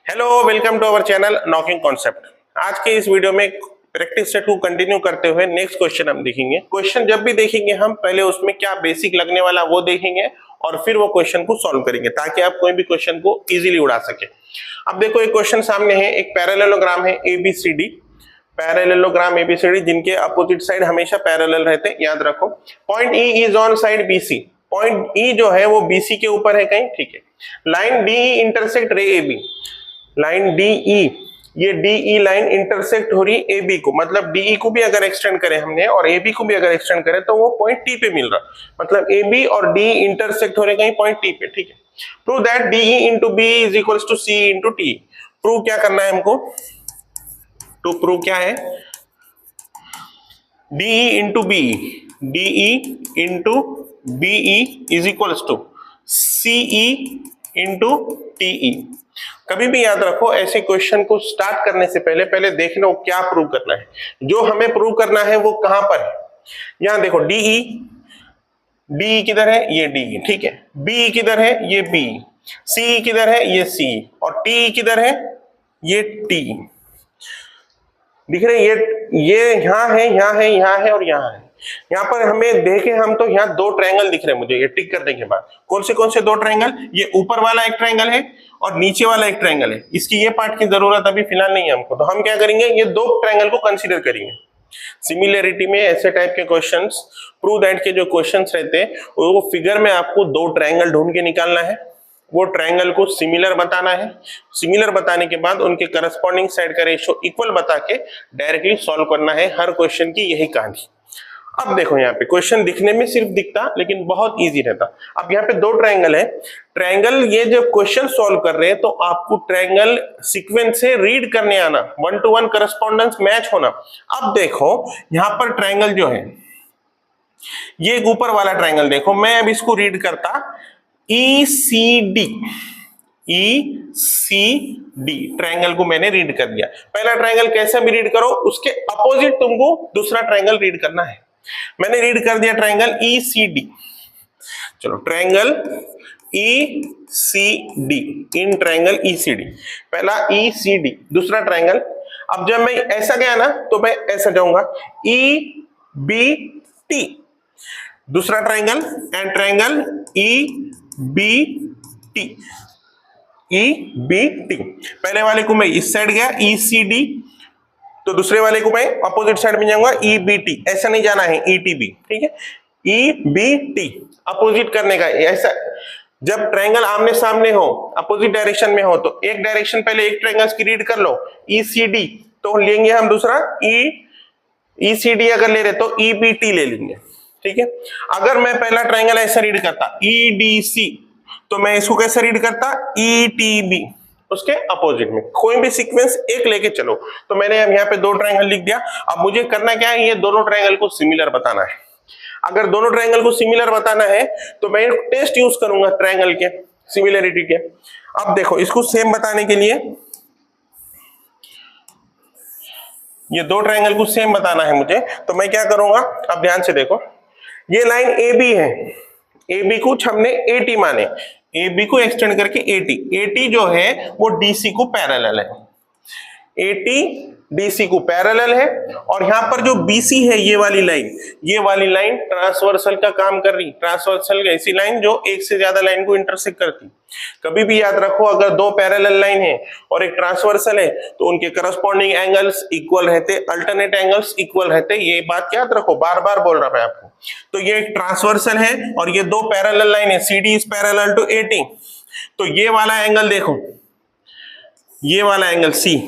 Hello, welcome to our channel knocking concept. आज के इस वीडियो में प्रैक्टिस सेट को कंटिन्यू करते हुए नेक्स्ट क्वेश्चन हम देखेंगे। क्वेश्चन जब भी देखेंगे हम पहले उसमें क्या बेसिक लगने वाला वो देखेंगे और फिर वो क्वेश्चन को सॉल्व करेंगे ताकि आप कोई भी क्वेश्चन को इजीली उड़ा सके। अब देखो एक क्वेश्चन सामने है, एक पैरेललोग्राम है एबीसीडी, पैरेललोग्राम एबीसीडी जिनके अपोजिट साइड हमेशा पैरेलल रहते हैं, याद रखो। Point E is on side BC, point ई जो है वो बीसी के ऊपर है कहीं, ठीक है। लाइन डीई इंटरसेक्ट रे एबी, लाइन डीई, ये डीई लाइन इंटरसेक्ट हो रही है एबी को, मतलब डीई को भी अगर एक्सटेंड करें हमने और एबी को भी अगर एक्सटेंड करें तो वो पॉइंट टी पे मिल रहा, मतलब एबी और डी इंटरसेक्ट हो रहे कहीं पॉइंट टी पे, ठीक है। Prove that DE into B is equals to C into T. Prove क्या करना है हमको, टू प्रूव क्या है, DE into B, DE into BE is equals to CE into TE. कभी भी याद रखो ऐसे क्वेश्चन को स्टार्ट करने से पहले पहले देख लो क्या प्रूव करना है। जो हमें प्रूव करना है वो कहां पर है, यहां देखो डीई, डी किधर है, ये डी, ठीक है। बी किधर है, ये बी। सी किधर है, ये सी। और टी किधर है, ये टी। दिख रहे, ये यहां है, यहां है, यहां है और यहां है। यहां पर हमें देखे हम तो यहां दो ट्रायंगल दिख रहे हैं मुझे, ये टिक करने के बाद कौन से दो ट्रायंगल, ये ऊपर वाला एक ट्रायंगल है और नीचे वाला एक ट्रायंगल है। इसकी ये पार्ट की जरूरत अभी फिलहाल नहीं है हमको, तो हम क्या करेंगे, ये दो ट्रायंगल को कंसीडर करेंगे। सिमिलरिटी में ऐसे टाइप के क्वेश्चंस, प्रूव दैट के जो क्वेश्चंस रहते हैं वो फिगर में आपको दो ट्रायंगल ढूंढ के निकालना है, वो ट्रायंगल को सिमिलर बताना है। सिमिलर बताने के बाद उनके करस्पॉन्डिंग साइड का रेशियो इक्वल बता के डायरेक्टली सॉल्व करना है। हर क्वेश्चन की यही कहानी। अब देखो यहाँ पे क्वेश्चन दिखने में सिर्फ दिखता लेकिन बहुत इजी रहता। अब यहाँ पे दो ट्रायंगल है, ट्रायंगल ये जब क्वेश्चन सॉल्व कर रहे हैं तो आपको ट्रायंगल सीक्वेंस से रीड करने आना, 1 to 1 करस्पॉन्डेंस मैच होना। अब देखो यहाँ पर ट्रायंगल जो है ये एक ऊपर वाला ट्रायंगल, देखो मैं अब इसको रीड करता ECD, ECD ट्रायंगल को मैंने रीड कर दिया। पहला ट्रायंगल कैसे भी रीड करो, उसके अपोजिट तुमको दूसरा ट्रायंगल रीड करना है। मैंने रीड कर दिया ट्रायंगल ECD। चलो triangle ECD, in triangle ECD, पहला ECD, दूसरा ट्रायंगल। अब जब मैं ऐसा गया ना तो मैं ऐसा जाऊंगा EBT, दूसरा triangle and triangle EBT, EBT। पहले वाले को मैं इस साइड गया ECD, तो दूसरे वाले को मैं अपोजिट साइड में जाऊंगा EBT, ऐसा नहीं जाना है ETB, ठीक है। EBT अपोजिट करने का, ऐसा जब ट्रायंगल आमने सामने हो, अपोजिट डायरेक्शन में हो तो एक डायरेक्शन पहले एक ट्रायंगल की रीड कर लो ECD, तो लेंगे हम दूसरा ECD अगर ले रहे तो EBT ले लेंगे, ठीक है। अगर मैं पहला ट्रायंगल ऐसा रीड करता EDC, तो मैं इसको कैसे रीड करता ETB, उसके अपोजिट में कोई भी सीक्वेंस एक लेके चलो। तो मैंने अब यहाँ पे दो ट्रायंगल लिख दिया। अब मुझे करना क्या है, ये दोनों ट्रायंगल को सिमिलर बताना है। अगर दोनों ट्रायंगल को सिमिलर बताना है तो मैं टेस्ट यूज करूंगा ट्रायंगल के सिमिलरिटी के। अब देखो इसको सेम बताने के लिए, ये दो ट्रायंगल को सेम बताना है मुझे, तो मैं क्या करूंगा, अब ध्यान से देखो, ये लाइन AB है, AB को हमने AT माने, AB को एक्सटेंड करके AT जो है वो DC को पैरेलल है, AT DC को पैरेलल है। और यहां पर जो BC है ये वाली लाइन ट्रांसवर्सल का काम कर रही, ट्रांसवर्सल ऐसी लाइन जो एक से ज्यादा लाइन को इंटरसेक्ट करती। कभी भी याद रखो अगर दो पैरेलल लाइन है और एक ट्रांसवर्सल है तो उनके करस्पॉन्डिंग एंगल्स इक्वल रहते, अल्टरनेट एंगल्स इक्वल रहते, ये बात याद रखो, बार बार बोल रहा मैं आपको। तो ये एक ट्रांसवर्सल है और ये दो पैरेलल लाइन है, CD is parallel to AT, तो ये वाला एंगल देखो, ये वाला एंगल C,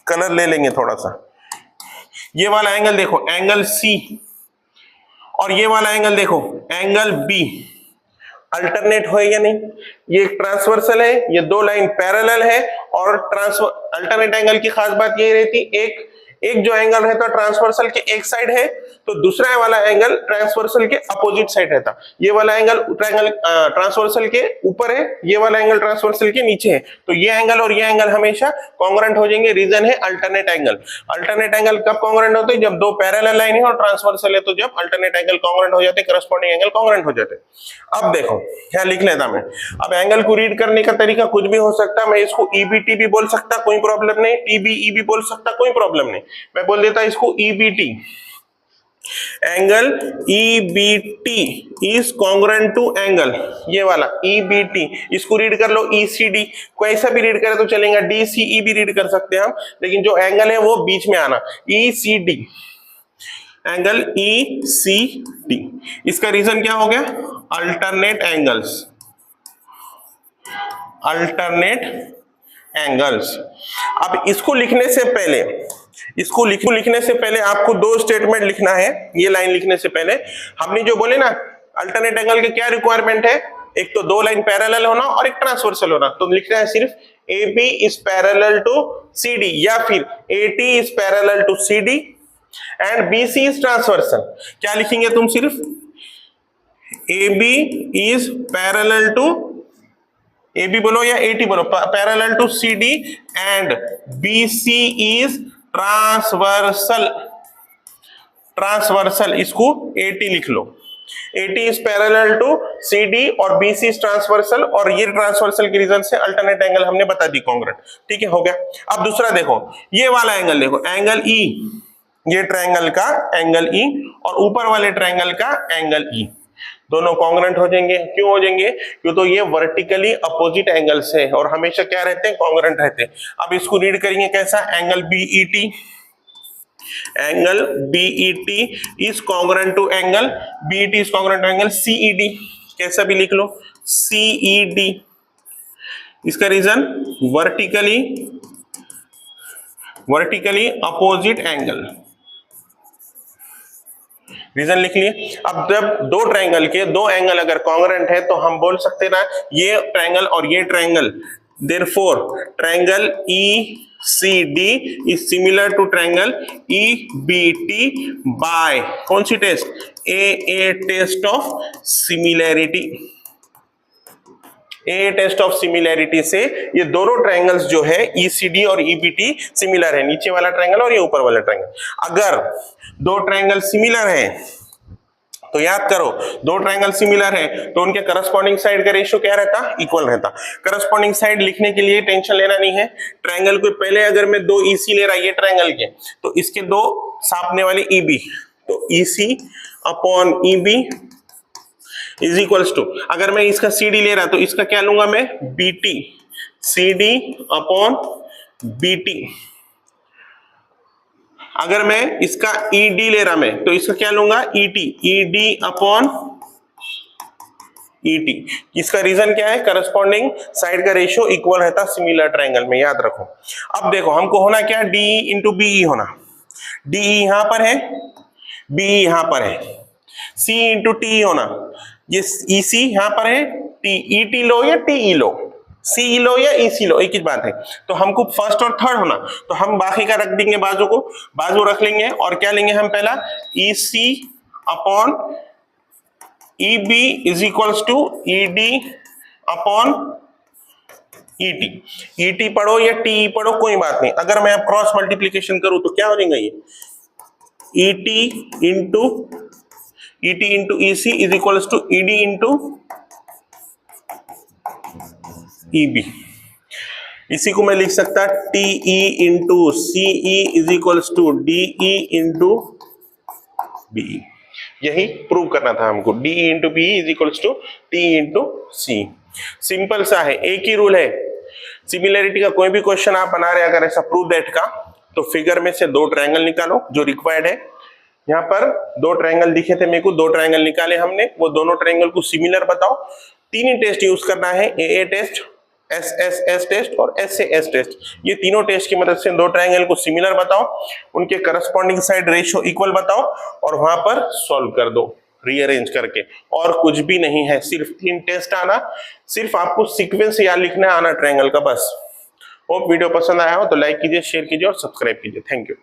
कलर ले लेंगे थोड़ा सा, ये वाला एंगल देखो एंगल C, और ये वाला एंगल देखो एंगल B, अल्टरनेट हो या नहीं। ये एक ट्रांसवर्सल है, ये दो लाइन पैरेलल है और अल्टरनेट एंगल की खास बात ये रहती, एक एक जो एंगल रहता ट्रांसवर्सल के एक साइड है तो दूसरा वाला एंगल ट्रांसवर्सल के अपोजिट साइड रहता। ये वाला एंगल ट्रांसवर्सल के ऊपर है, ये वाला एंगल ट्रांसवर्सल के नीचे है, तो ये एंगल और ये एंगल हमेशा कॉन्ग्रुएंट हो जाएंगे। रीजन है अल्टरनेट एंगल। अल्टरनेट एंगल कब कॉन्ग्रुएंट होते हैं? जब दो पैरेलल लाइन है और ट्रांसवर्सल है, तो जब अल्टरनेट एंगल कॉन्ग्रुएंट हो जाते हैं, करस्पॉन्डिंग एंगल कॉन्ग्रुएंट हो जाते हैं। अब देखो क्या लिख लेता मैं। अब एंगल को रीड करने का तरीका कुछ भी हो सकता है। मैं इसको ईबीटी भी बोल सकता, कोई प्रॉब्लम नहीं, टीबीई भी बोल सकता, कोई प्रॉब्लम नहीं। मैं बोल देता इसको EBT. Angle EBT is congruent to angle, ये वाला ईबीटी, इसको रीड कर लो ईसीडी। कोई ऐसा भी रीड करे तो चलेगा, डीसीई भी रीड कर सकते हैं हम, लेकिन जो एंगल है वो बीच में आना, ईसीडी, एंगल ईसीडी। इसका रीजन क्या हो गया? Alternate angles, alternate angles. अब इसको लिखने से पहले, इसको लिखने से पहले आपको दो स्टेटमेंट लिखना है। ये लाइन लिखने से पहले हमने जो बोले ना, अल्टरनेट एंगल के क्या रिक्वायरमेंट है? एक तो दो लाइन पैरेलल होना और एक ट्रांसवर्सल होना। तो लिखना है सिर्फ AB is parallel to CD, या फिर AT is parallel to CD and BC is transversal. क्या लिखेंगे तुम? सिर्फ AB is parallel to, AB बोलो या AT बोलो, parallel to CD and BC is transversal. Transversal, इसको AT लिख लो। AT is parallel to CD और BC इज ट्रांसवर्सल, और ये ट्रांसवर्सल के रीजन से अल्टरनेट एंगल हमने बता दी कॉन्ग्रुएंट। ठीक है, हो गया। अब दूसरा देखो, ये वाला एंगल देखो, एंगल E, ये ट्रायंगल का एंगल E और ऊपर वाले ट्रायंगल का एंगल E, दोनों कॉन्ग्रुएंट हो जाएंगे। क्यों हो जाएंगे? क्यों तो ये वर्टिकली अपोजिट एंगल्स है और हमेशा क्या रहते हैं? कॉन्ग्रुएंट रहते हैं। अब इसको रीड करेंगे कैसा? Angle BET, angle BET is congruent to angle, BET is congruent to angle CED। कैसा भी लिख लो, CED। इसका reason vertically opposite angle, reason लिख लिए। अब जब दो ट्रायंगल के दो एंगल अगर कॉन्ग्रुएंट है तो हम बोल सकते ना, ये ट्रायंगल और ये triangle, therefore triangle ECD is similar to triangle EBT by कौन सी test? A test of similarity. A test of similarity से ये दोनों ट्रायंगल्स जो है ECD और EBT सिमिलर है, नीचे वाला ट्रायंगल और ये ऊपर वाला ट्रायंगल। अगर दो ट्रायंगल सिमिलर है तो याद करो, दो ट्रायंगल सिमिलर है तो उनके करस्पॉन्डिंग साइड का रेशियो क्या रहता? इक्वल रहता। करस्पॉन्डिंग साइड लिखने के लिए टेंशन लेना नहीं है। ट्रायंगल को पहले अगर मैं दो EC ले रहा ये ट्रायंगल के, तो इसके दो सापने वाले EB, तो EC upon EB is equals to, अगर मैं इसका CD ले रहा तो इसका क्या लूंगा मैं? BT, CD upon BT। अगर मैं इसका ED ले रहा मैं तो इसका क्या लूंगा? ED upon ET। इसका रीजन क्या है? करस्पॉन्डिंग साइड का रेशियो इक्वल रहता सिमिलर ट्रायंगल में, याद रखो। अब देखो हमको होना क्या? DE इंटू BE होना। DE यहां पर है, BE यहां पर है, C इंटू TE होना। ये EC यहां पर है, ET लो या TE लो, CE लो या EC लो, एक ही बात है। तो हमको फर्स्ट और थर्ड होना, तो हम बाकी का रख देंगे, बाजू को बाजू रख लेंगे और क्या लेंगे हम? पहला EC upon EB is equals to ED upon ET। ET पढ़ो या TE पढ़ो कोई बात नहीं। अगर मैं अब क्रॉस मल्टीप्लीकेशन करूं तो क्या हो जाएगा? ये ET into EC is equals to ED into EB। इसी को मैं लिख सकता TE into CE is equals to DE into BE। यही प्रूव करना था हमको, DE into BE is equals to TE into C। Simple सा है, एक ही रूल है। सिमिलैरिटी का कोई भी क्वेश्चन आप बना रहे अगर ऐसा प्रूव दैट का, तो फिगर में से दो ट्रायंगल निकालो जो रिक्वायर्ड है। यहाँ पर दो ट्रायंगल दिखे थे मेरे को, दो ट्रायंगल निकाले हमने, वो दोनों ट्रायंगल को सिमिलर बताओ। तीन ही टेस्ट यूज करना है, AA टेस्ट, SSS टेस्ट और SAS टेस्ट। ये तीनों टेस्ट की मदद से दो ट्रायंगल को सिमिलर बताओ, उनके करस्पॉन्डिंग साइड रेशियो इक्वल बताओ और वहां पर सॉल्व कर दो रीअरेंज करके। और कुछ भी नहीं है, सिर्फ तीन टेस्ट आना, सिर्फ आपको सीक्वेंस याद लिखना आना ट्रायंगल का, बस। होप वीडियो पसंद आया हो तो लाइक कीजिए, शेयर कीजिए और सब्सक्राइब कीजिए। Thank you.